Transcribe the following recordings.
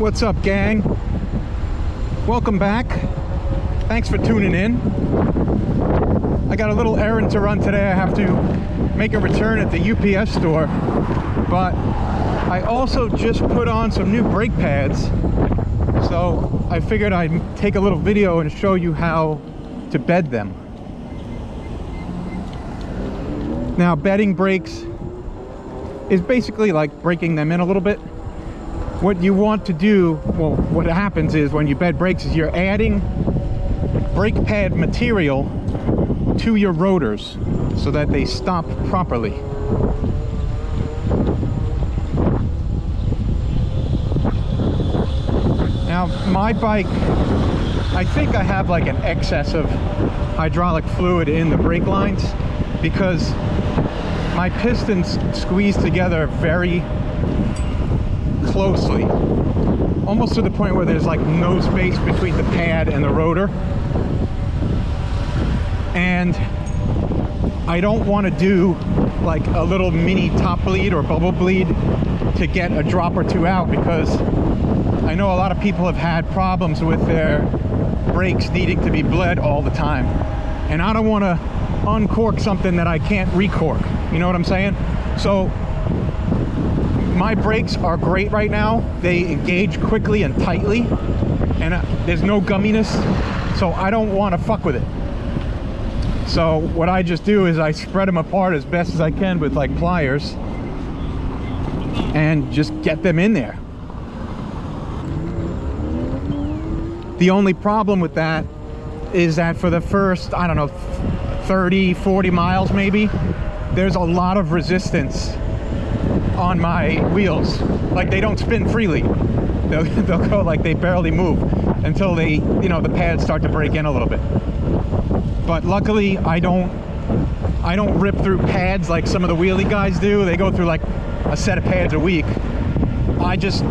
What's up, gang? Welcome back. Thanks for tuning in. I got a little errand to run today. I have to make a return at the UPS store, but I also just put on some new brake pads, so I figured I'd take a little video and show you how to bed them. Now, bedding brakes is basically like breaking them in a little bit. What you want to do, well, what happens is when you bed brakes is you're adding brake pad material to your rotors so that they stop properly. Now, my bike, I think I have like an excess of hydraulic fluid in the brake lines because my pistons squeeze together very closely, almost to the point where there's like no space between the pad and the rotor. And I don't want to do like a little mini top bleed or bubble bleed to get a drop or two out, because I know a lot of people have had problems with their brakes needing to be bled all the time, and I don't want to uncork something that I can't recork. You know what I'm saying? So my brakes are great right now. They engage quickly and tightly, and there's no gumminess, so I don't want to fuck with it. So what I just do is I spread them apart as best as I can with like pliers and just get them in there. The only problem with that is that for the first, I don't know, 30, 40 miles maybe, there's a lot of resistance on my wheels. Like, they don't spin freely. They'll go like they barely move until they, you know, the pads start to break in a little bit. But luckily I don't rip through pads like some of the wheelie guys do. They go through like a set of pads a week. I just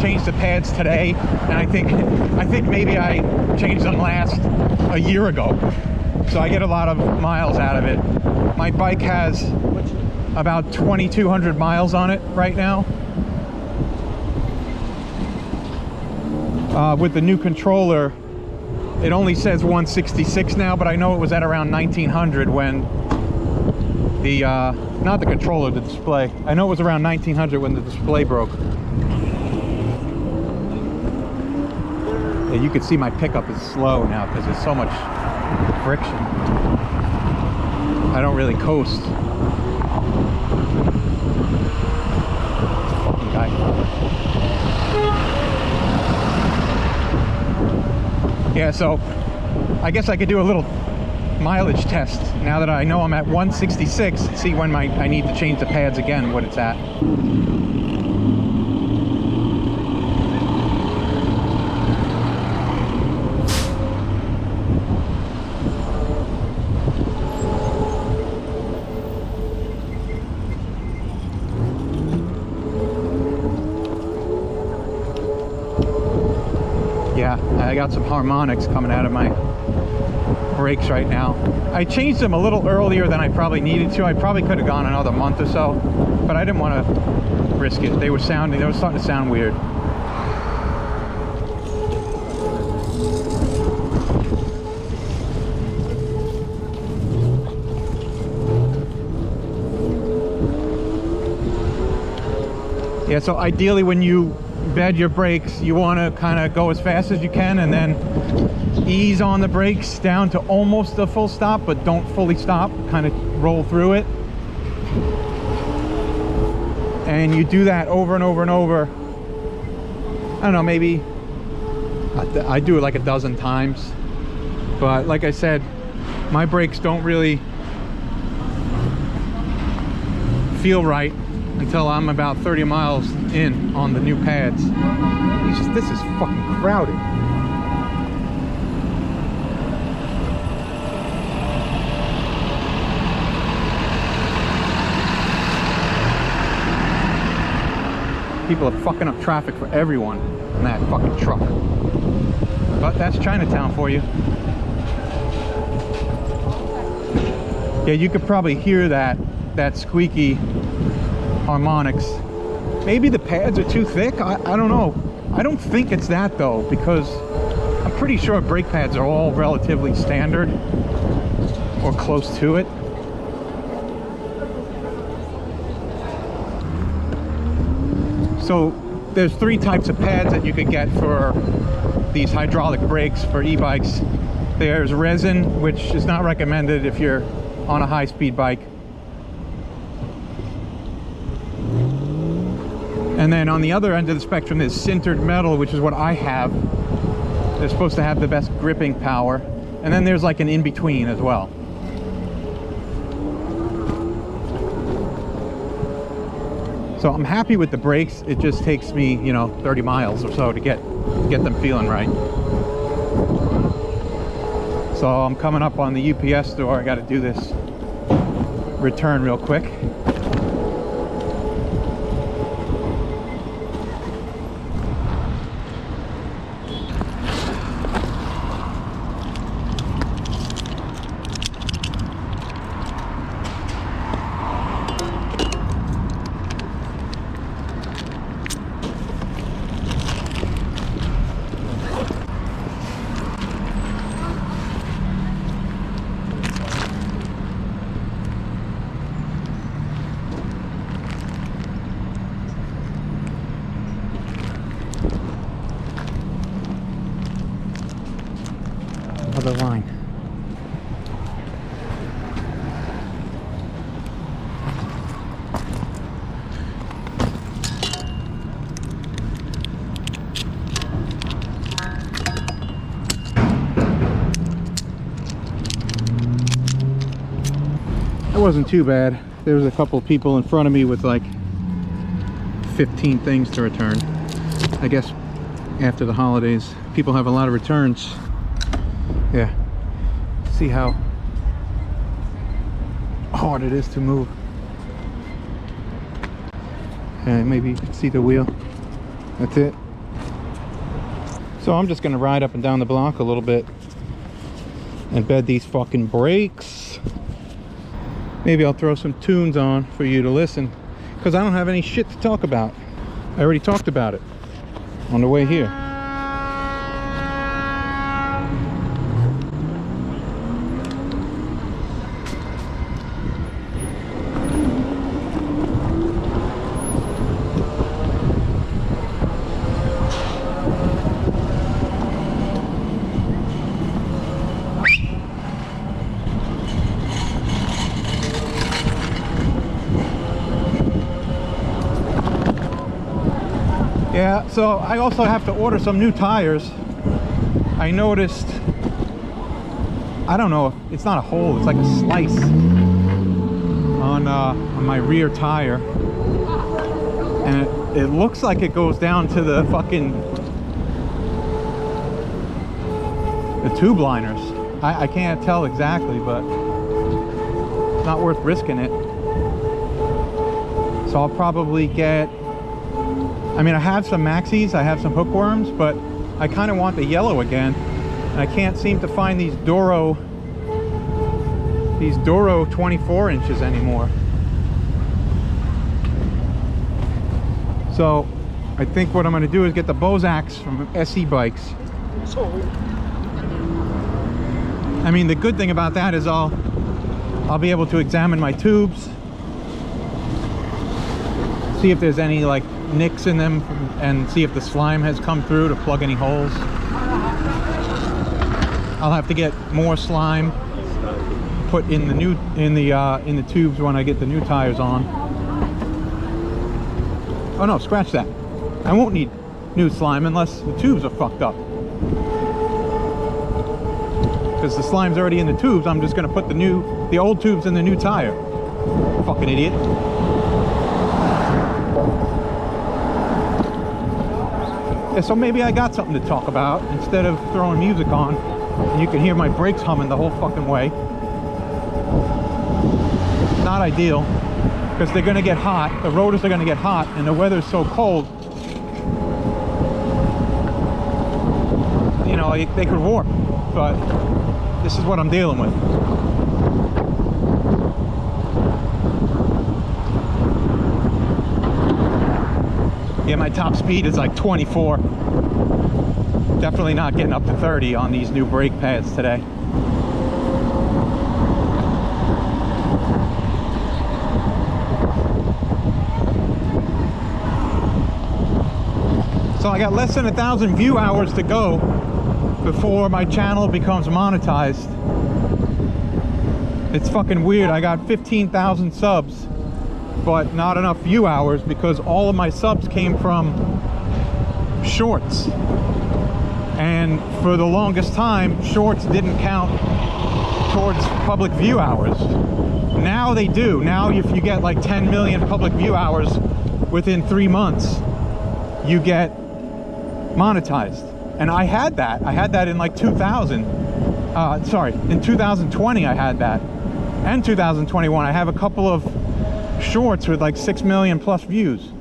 changed the pads today, and I think maybe I changed them last a year ago. So I get a lot of miles out of it. My bike has about 2,200 miles on it right now. With the new controller, it only says 166 now, but I know it was at around 1,900 when the, not the controller, the display. I know it was around 1,900 when the display broke. Yeah, you can see my pickup is slow now because there's so much friction. I don't really coast. Fucking guy. Yeah, so I guess I could do a little mileage test now that I know I'm at 166. See when I need to change the pads again, what it's at. Yeah, I got some harmonics coming out of my brakes right now. I changed them a little earlier than I probably needed to. I probably could have gone another month or so, but I didn't want to risk it. They were starting to sound weird. Yeah, so ideally when you bed your brakes, you want to kind of go as fast as you can and then ease on the brakes down to almost a full stop, but don't fully stop. Kind of roll through it, and you do that over and over and over. I don't know, maybe I do it like a dozen times, but like I said, my brakes don't really feel right until I'm about 30 miles in on the new pads. This is fucking crowded. People are fucking up traffic for everyone in that fucking truck. But that's Chinatown for you. Yeah, you could probably hear that squeaky harmonics. Maybe the pads are too thick. I don't know. I don't think it's that though, because I'm pretty sure brake pads are all relatively standard or close to it. So there's 3 types of pads that you could get for these hydraulic brakes for e-bikes. There's resin, which is not recommended if you're on a high-speed bike. And then on the other end of the spectrum is sintered metal, which is what I have. They're supposed to have the best gripping power. And then there's like an in-between as well. So I'm happy with the brakes. It just takes me, you know, 30 miles or so to get them feeling right. So I'm coming up on the UPS store. I got to do this return real quick. Other line. It wasn't too bad. There was a couple of people in front of me with like 15 things to return. I guess after the holidays, people have a lot of returns. Yeah, see how hard it is to move. And maybe you can see the wheel. That's it. So I'm just gonna ride up and down the block a little bit and bed these fucking brakes. Maybe I'll throw some tunes on for you to listen, because I don't have any shit to talk about. I already talked about it on the way here. Yeah, so I also have to order some new tires. I noticed, I don't know, it's not a hole, it's like a slice on my rear tire. And it looks like it goes down to the fucking, the tube liners. I can't tell exactly, but it's not worth risking it. So I'll probably get, I mean, I have some Maxis, I have some hookworms, but I kind of want the yellow again. And I can't seem to find these Doro 24 inches anymore. So I think what I'm going to do is get the Bozaks from SE Bikes. I mean, the good thing about that is I'll be able to examine my tubes, see if there's any like nicks in them, and see if the slime has come through to plug any holes. I'll have to get more slime put in the new in the tubes when I get the new tires on. Oh no, scratch that. I won't need new slime unless the tubes are fucked up. Because the slime's already in the tubes, I'm just gonna put the old tubes in the new tire. Fucking idiot. Yeah, so maybe I got something to talk about instead of throwing music on and you can hear my brakes humming the whole fucking way. Not ideal, because they're gonna get hot, the rotors are gonna get hot, and the weather's so cold, you know, they could warp, but this is what I'm dealing with. Yeah, my top speed is like 24. Definitely not getting up to 30 on these new brake pads today. So I got less than 1,000 view hours to go before my channel becomes monetized. It's fucking weird. I got 15,000 subs, but not enough view hours because all of my subs came from shorts. And for the longest time, shorts didn't count towards public view hours. Now they do. Now if you get like 10 million public view hours within 3 months, you get monetized. And I had that in like 2000. In 2020 I had that. And 2021 I have a couple of shorts with like 6 million plus views.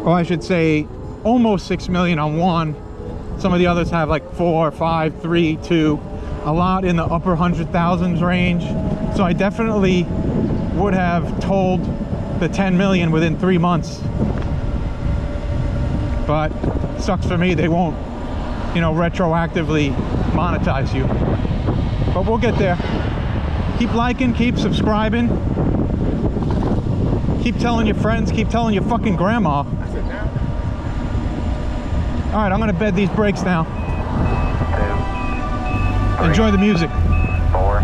Well, I should say almost 6 million on one. Some of the others have like 4, 5, 3, 2. A lot in the upper 100,000s range. So I definitely would have told the 10 million within 3 months. But sucks for me, they won't, you know, retroactively monetize you. But we'll get there. Keep liking, keep subscribing. Keep telling your friends, keep telling your fucking grandma. All right, I'm gonna bed these brakes now. 2, 3, enjoy the music. 4.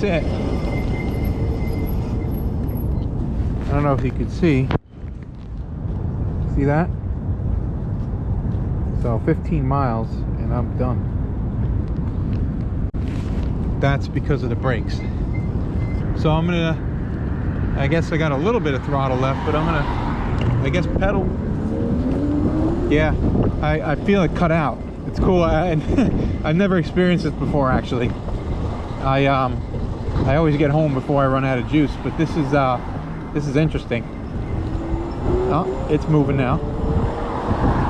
that's it. I don't know if you could see that? So 15 miles and I'm done. That's because of the brakes. So I'm gonna, I guess I got a little bit of throttle left, but I'm gonna, I guess, pedal. Yeah, I feel it cut out. It's cool. I've never experienced this before, actually. I always get home before I run out of juice, but this is interesting. Oh, it's moving now.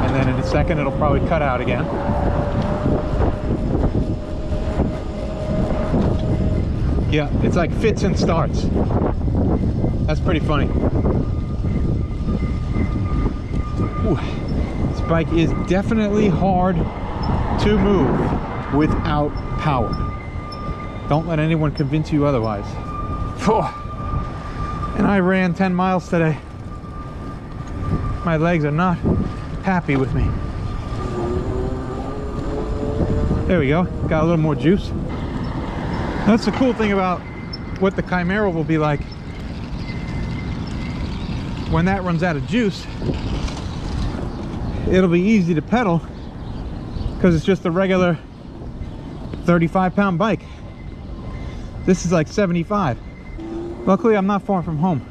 And then in a second it'll probably cut out again. Yeah, it's like fits and starts. That's pretty funny. Ooh, this bike is definitely hard to move without power. Don't let anyone convince you otherwise. And I ran 10 miles today. My legs are not happy with me. There we go. Got a little more juice. That's the cool thing about what the Chimera will be like when that runs out of juice. It'll be easy to pedal because it's just a regular 35-pound bike. This is like 75. Luckily, I'm not far from home.